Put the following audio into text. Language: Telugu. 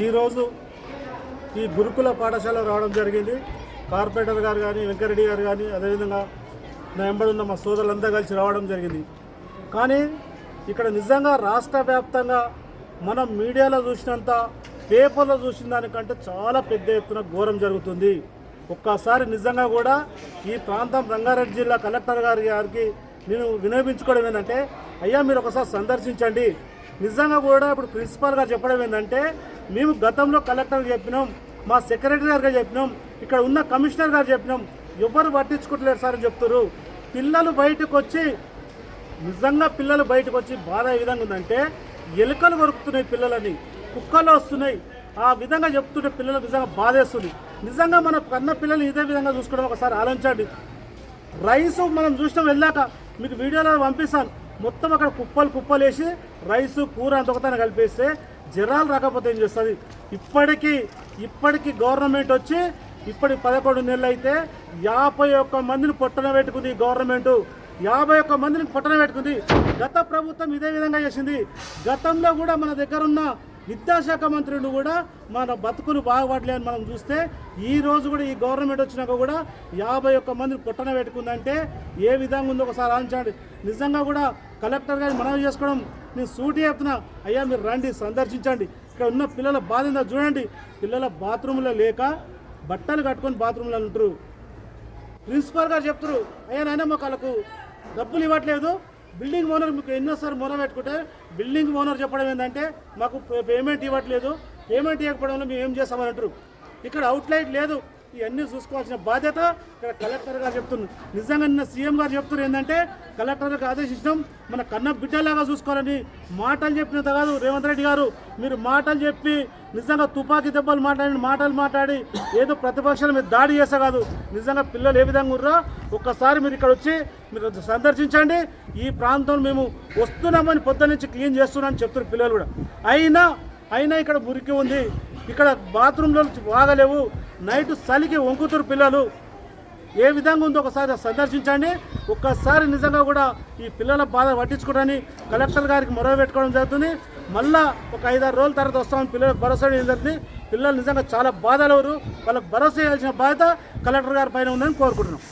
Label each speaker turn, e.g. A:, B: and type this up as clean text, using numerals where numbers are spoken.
A: ఈరోజు ఈ గురుకుల పాఠశాల రావడం జరిగింది. కార్పొరేటర్ గారు కానీ, వెంకరెడ్డి గారు కానీ, అదేవిధంగా నా వెంబడున్న మా సోదరులంతా కలిసి రావడం జరిగింది. కానీ ఇక్కడ నిజంగా రాష్ట్ర వ్యాప్తంగా మనం మీడియాలో చూసినంత, పేపర్లో చూసిన దానికంటే చాలా పెద్ద ఎత్తున ఘోరం జరుగుతుంది. ఒక్కసారి నిజంగా కూడా ఈ ప్రాంతం రంగారెడ్డి జిల్లా కలెక్టర్ గారికి నేను వినవించుకోవడం ఏంటంటే, అయ్యా మీరు ఒకసారి సందర్శించండి. నిజంగా కూడా ఇప్పుడు ప్రిన్సిపాల్ గారు చెప్పడం ఏంటంటే, మేము గతంలో కలెక్టర్కి చెప్పినాం, మా సెక్రటరీ గారికి చెప్పినాం, ఇక్కడ ఉన్న కమిషనర్ గారు చెప్పినాం, ఎవరు పట్టించుకోవట్లేదు సార్ అని చెప్తారు. పిల్లలు బయటకు వచ్చి, నిజంగా పిల్లలు బయటకు వచ్చి బాధ ఏ విధంగా ఉందంటే, ఎలుకలు కొరుకుతున్నాయి, పిల్లలని కుక్కలు వస్తున్నాయి. ఆ విధంగా చెప్తుంటే పిల్లలు నిజంగా బాధేస్తుంది. నిజంగా మన కన్న పిల్లలు ఇదే విధంగా చూసుకోవడం ఒకసారి ఆలోచించండి. రైసు మనం చూసినాం, వెళ్ళాక మీకు వీడియోలో పంపిస్తాను. మొత్తం అక్కడ కుప్పలు వేసి రైసు కూర అంతొకతన కలిపేస్తే జ్వరాలు రాకపోతే ఏం చేస్తుంది. ఇప్పటికీ గవర్నమెంట్ వచ్చి ఇప్పటి 11 నెలలు అయితే 51 మందిని పొట్టన పెట్టుకుంది. గవర్నమెంట్ 51 మందిని పొట్టన పెట్టుకుంది. గత ప్రభుత్వం ఇదే విధంగా చేసింది. గతంలో కూడా మన దగ్గర ఉన్న విద్యాశాఖ మంత్రులు కూడా మన బతుకులు బాగుపడలేని మనం చూస్తే, ఈ రోజు కూడా ఈ గవర్నమెంట్ వచ్చినాక కూడా 51 మందిని పొట్టన పెట్టుకుందంటే ఏ విధంగా ఉందో ఒకసారి ఆలోచించండి. నిజంగా కూడా కలెక్టర్ గారిని మనవి చేసుకోవడం నేను సూటి చెప్తున్నా, అయ్యా మీరు రండి, సందర్శించండి. ఇక్కడ ఉన్న పిల్లల బాధ ఏందో చూడండి. పిల్లల బాత్రూంలో లేక బట్టలు కట్టుకొని బాత్రూంలో ఉంటారు. ప్రిన్సిపాల్ గారు చెప్తారు, అయ్యా నాయన మాకు వాళ్ళకు డబ్బులు ఇవ్వట్లేదు. బిల్డింగ్ ఓనర్ మీకు ఎన్నోసారి మొన పెట్టుకుంటే బిల్డింగ్ ఓనర్ చెప్పడం ఏంటంటే, మాకు పేమెంట్ ఇవ్వట్లేదు, పేమెంట్ ఇవ్వకపోవడంలో మేము ఏం చేస్తామని అంటారు. ఇక్కడ అవుట్లైట్ లేదు. ఇవన్నీ చూసుకోవాల్సిన బాధ్యత ఇక్కడ కలెక్టర్ గారు చెప్తున్నారు. నిజంగా నిన్న సీఎం గారు చెప్తున్నారు ఏంటంటే, కలెక్టర్కి ఆదేశించడం మన కన్న బిడ్డలాగా చూసుకోవాలని. మాటలు చెప్పినంత కాదు రేవంత్ రెడ్డి గారు, మీరు మాటలు చెప్పి నిజంగా తుపాకీ దెబ్బలు మాట్లాడి ఏదో ప్రతిపక్షాల మీద దాడి చేసా కాదు. నిజంగా పిల్లలు ఏ విధంగా ఉన్నారో ఒక్కసారి మీరు ఇక్కడ వచ్చి మీరు సందర్శించండి. ఈ ప్రాంతం మేము వస్తున్నామని పొద్దు నుంచి క్లీన్ చేస్తున్నామని చెప్తున్నారు పిల్లలు కూడా. అయినా ఇక్కడ మురికి ఉంది, ఇక్కడ బాత్రూంలో బాగలేవు, నైట్ చలికి వంకుతురు పిల్లలు. ఏ విధంగా ఉందో ఒకసారి సందర్శించండి. ఒక్కసారి నిజంగా కూడా ఈ పిల్లల బాధ పట్టించుకోవడానికి కలెక్టర్ గారికి మొరవ పెట్టుకోవడం జరుగుతుంది. మళ్ళీ ఒక 5-6 రోజుల తర్వాత వస్తామని పిల్లలకు భరోసా జరుగుతుంది. పిల్లలు నిజంగా చాలా బాధలు, వాళ్ళకు భరోసా చేయాల్సిన బాధ్యత కలెక్టర్ గారి పైన ఉందని కోరుకుంటున్నాం.